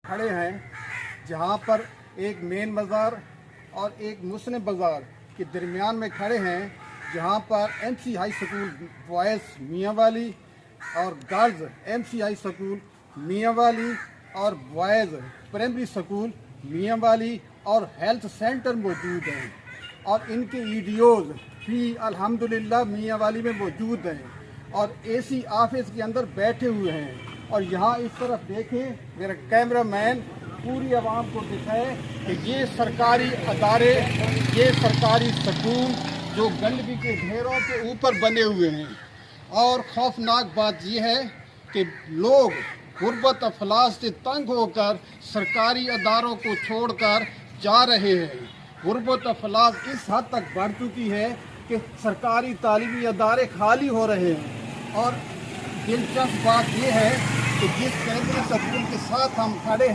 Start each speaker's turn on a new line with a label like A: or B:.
A: کھڑے ہیں جہاں پر ایک مین بازار اور ایک مسلم بازار کے درمیان میں کھڑے ہیں، جہاں پر M C high school boys Mianwali اور girls M C high school Mianwali اور boys primary school Mianwali اور ہیلتھ سینٹر موجود ہیں، اور ان کے ایڈیوز بھی الحمدللہ میاں والی میں موجود ہیں اور اے سی آفس کے اندر بیٹھے ہوئے ہیں۔ اور یہاں اس طرف دیکھیں، میرا کیمرہ مین پوری عوام کو دکھائے کہ یہ سرکاری ادارے، یہ سرکاری سکول جو گندگی کے ڈھیروں کے اوپر بنے ہوئے ہیں، اور خوفناک بات یہ ہے کہ لوگ غربت افلاس سے تنگ ہو کر سرکاری اداروں کو چھوڑ کر جا رہے ہیں۔ غربت افلاس اس حد تک بڑھ چکی ہے کہ سرکاری تعلیمی ادارے خالی ہو رہے ہیں، اور دلچسپ بات یہ ہے کہ جس پرائمری سکول کے ساتھ ہم کھڑے ہیں